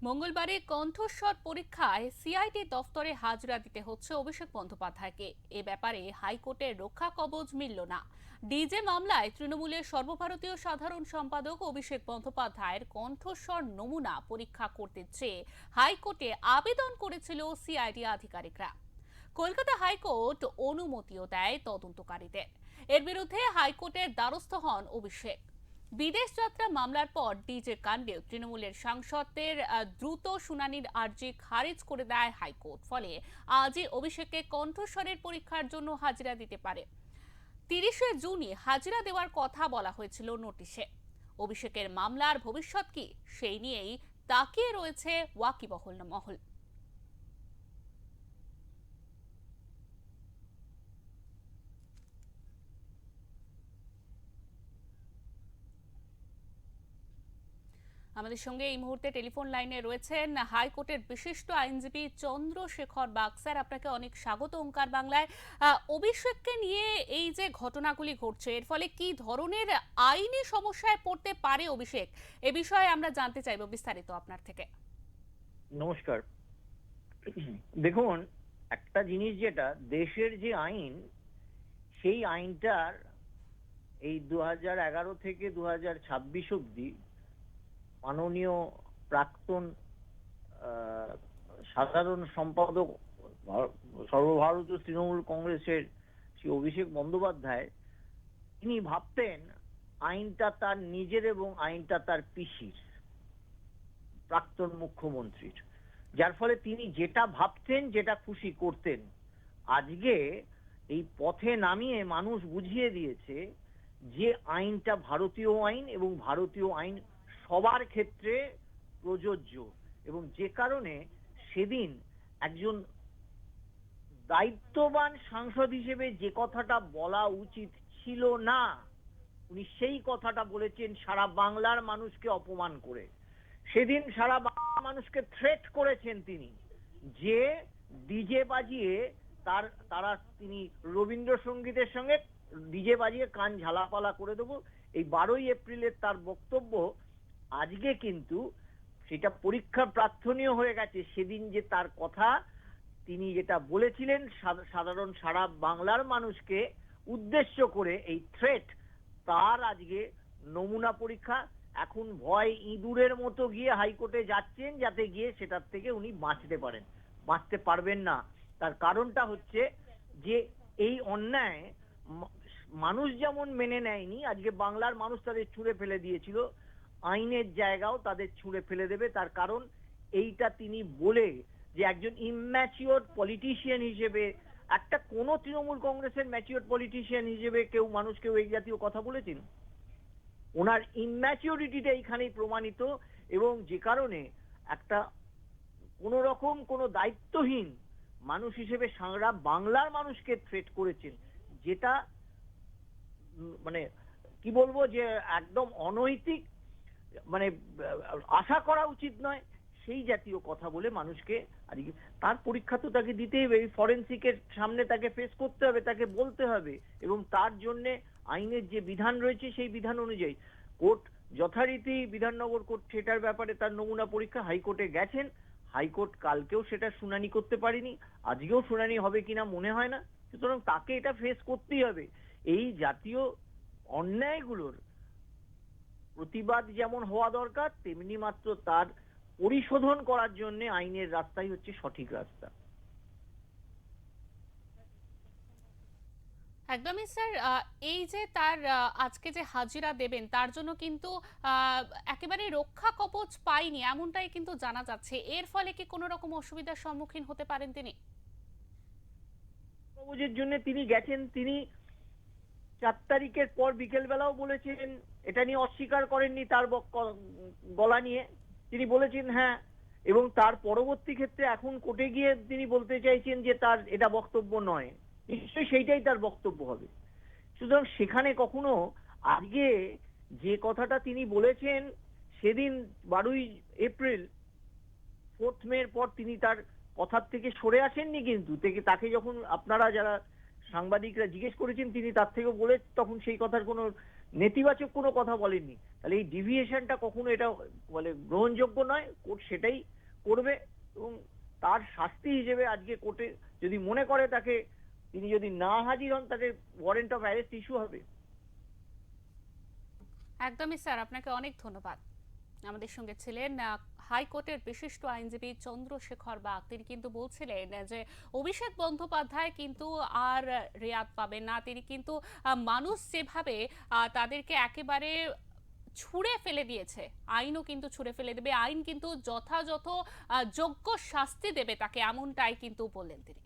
মঙ্গলবারে কণ্ঠস্বর পরীক্ষায় সিআইডি দফতরে হাজিরা দিতে হচ্ছে অভিষেক বন্দ্যোপাধ্যায়কে। এ ব্যাপারে হাইকোর্টের রক্ষা কবচ মিলল না। ডিজে মামলায় তৃণমূলের সর্বভারতীয় সাধারণ সম্পাদক অভিষেক বন্দ্যোপাধ্যায়ের কণ্ঠস্বর নমুনা পরীক্ষা করতে চেয়ে হাইকোর্টে আবেদন করেছিল সিআইডি আধিকারিকরা। কলকাতা হাইকোর্ট অনুমতিও দেয় তদন্তকারীদের। এর বিরুদ্ধে হাইকোর্টের দ্বারস্থ হন অভিষেক। বিদেশ যাত্রা মামলার পর ডিজে কাণ্ডে তৃণমূলের সাংসদদের দ্রুত শুনানির আর্জি খারিজ করে দেয় হাইকোর্ট। ফলে আজই অভিষেককে কণ্ঠস্বরের পরীক্ষার জন্য হাজিরা দিতে পারে। 30শে জুনই হাজিরা দেওয়ার কথা বলা হয়েছিল নোটিশে। অভিষেকের মামলার ভবিষ্যৎ কি, সেই নিয়েই তাকিয়ে রয়েছে ওয়াকিবহল মহল। আমাদের সঙ্গে এই মুহূর্তে টেলিফোন লাইনে রয়েছেন হাইকোর্টের বিশিষ্ট আইনজীবী চন্দ্রশেখর বাগ। স্যার, আপনাকে অনেক স্বাগত ওঙ্কার বাংলায়। অভিষেককে নিয়ে এই যে ঘটনাগুলি ঘটছে, এর ফলে কি ধরনের আইনি সমস্যায় পড়তে পারে অভিষেক, এ বিষয়ে আমরা জানতে চাইব বিস্তারিত আপনার থেকে। নমস্কার। দেখুন, একটা জিনিস, যেটা দেশের যে আইন, সেই আইনটার এই 2011 থেকে 2026 অব্দি মাননীয় প্রাক্তন সাধারণ সম্পাদক সর্বভারতীয় তৃণমূল কংগ্রেসের শ্রী অভিষেক বন্দ্যোপাধ্যায়, তিনি ভাবতেন আইনটা তার নিজের এবং আইনটা তার পিসির, প্রাক্তন মুখ্যমন্ত্রীর, যার ফলে তিনি যেটা ভাবতেন, যেটা খুশি করতেন। আজকে এই পথে নামিয়ে মানুষ বুঝিয়ে দিয়েছে যে আইনটা ভারতীয় আইন এবং ভারতীয় আইন সবার ক্ষেত্রে প্রযোজ্য, এবং যে কারণে সেদিন একজন দায়িত্ববান সাংসদ হিসেবে যে কথাটা বলা উচিত ছিল না, উনি সেই কথাটা বলেছেন সারা বাংলার মানুষকে অপমান করে। সেদিন সারা বাংলার মানুষকে থ্রেট করেছেন তিনি, যে ডিজে বাজিয়ে তিনি রবীন্দ্রসঙ্গীতের সঙ্গে ডিজে বাজিয়ে কান ঝালাপালা করে দেবো। এই 12ই এপ্রিলের তার বক্তব্য আজকে কিন্তু সেটা পরীক্ষা প্রার্থনীয় হয়ে গেছে। সেদিন যে তার কথা তিনি যেটা বলেছিলেন সাধারণ সারা বাংলার মানুষকে উদ্দেশ্য করে, এই থ্রেট, তার আজকে নমুনা পরীক্ষা। এখন ভয় ইঁদুরের মতো গিয়ে হাইকোর্টে যাচ্ছেন, যাতে গিয়ে সেটার থেকে উনি বাঁচতে পারেন। বাঁচতে পারবেন না। তার কারণটা হচ্ছে যে এই অন্যায় মানুষ যেমন মেনে নেয়নি, আজকে বাংলার মানুষ তাদের ছুঁড়ে ফেলে দিয়েছিল, আইনের জায়গাও তাদের ছুঁড়ে ফেলে দেবে। তার কারণ এইটা তিনি বলে, যে একজন ইম্যাচিওর পলিটিশিয়ান হিসেবে, একটা কোন তৃণমূল কংগ্রেসের ম্যাচিওর পলিটিশিয়ান হিসেবে কেউ এই জাতীয় কথা বলেছেন? ওনার ইম্যাচিওরিটিটা এইখানেই প্রমাণিত। এবং যে কারণে একটা কোন রকম কোন দায়িত্বহীন মানুষ হিসেবে সারা বাংলার মানুষকে থ্রেট করেছেন, যেটা মানে কি বলবো, যে একদম অনৈতিক, মানে আশা করা উচিত নয়, সেই জাতীয় কথা বলে মানুষকে আজকে তার পরীক্ষা তো তাকে দিতেই হবে। এই ফরেন্সিকের সামনে তাকে ফেস করতে হবে, তাকে বলতে হবে, এবং তার জন্য আইনের যে বিধান রয়েছে সেই বিধান অনুযায়ী কোর্ট যথারীতি, বিধাননগর কোর্ট সেটার ব্যাপারে তার নমুনা পরীক্ষা হাইকোর্টে গেছেন। হাইকোর্ট কালকেও সেটা শুনানি করতে পারেনি, আজকেও শুনানি হবে কিনা মনে হয় না। সুতরাং তাকে এটা ফেস করতেই হবে। এই জাতীয় অন্যায়গুলোর প্রতিবাদ যেমন হওয়া দরকার, তেমনি মাত্র তার পরিশোধন করার জন্য আইনের রাস্তাই হচ্ছে সঠিক রাস্তা। একদমই স্যার। এই যে তার আজকে যে হাজিরা দেবেন, তার জন্য কিন্তু একেবারে রক্ষা কবচ পাইনি, এমনটাই কিন্তু জানা যাচ্ছে। এর ফলে কি কোনো রকম অসুবিধার সম্মুখীন হতে পারেন তিনি? কবচের জন্য তিনি গেছেন, তিনি 4 তারিখের পর বিকেল বেলাও বলেছেন, এটা নিয়ে অস্বীকার করেননি। তার গলা নিয়ে তিনি বলেছেন হ্যাঁ, এবং তার পরবর্তী ক্ষেত্রে এখন কোর্টে গিয়ে তিনি বলতে চাইছেন যে তার এটা বক্তব্য নয়। নিশ্চয়ই সেইটাই তার বক্তব্য হবে। সুতরাং সেখানে কখনো আজকে যে কথাটা তিনি বলেছেন সেদিন 12ই এপ্রিল, 4th মের পর তিনি তার কথার থেকে সরে আসেননি, কিন্তু তাকে যখন আপনারা যারা সাংবাদিকরা জিজ্ঞেস করেছেন, তিনি তার থেকে বলে তখন সেই কথার কোনো নেতিবাচক কোনো কথা বলেননি। তাহলে এই ডিভিয়েশনটা কখনো এটা বলে গ্রহণযোগ্য নয়। কোর্ট সেটাই করবে এবং তার শাস্তি হিসেবে আজকে কোর্টে যদি মনে করে তাকে, তিনি যদি না হাজির হন, তাকে ওয়ারেন্ট অফ অ্যারেস্ট ইস্যু হবে। একদমই স্যার, আপনাকে অনেক ধন্যবাদ। আমাদের সঙ্গে ছিলেন হাইকোর্টের বিশিষ্ট আইনজীবী চন্দ্রশেখর বাগ। তিনি কিন্তু বলছিলেন যে অভিষেক বন্দ্যোপাধ্যায় কিন্তু আর রেয়াত পাবেন না। তিনি কিন্তু মানুষ যেভাবে তাদেরকে একেবারে ছুঁড়ে ফেলে দিয়েছে, আইনও কিন্তু ছুঁড়ে ফেলে দেবে, আইন কিন্তু যথাযথ যোগ্য শাস্তি দেবে তাকে, এমনটাই কিন্তু বললেন তিনি।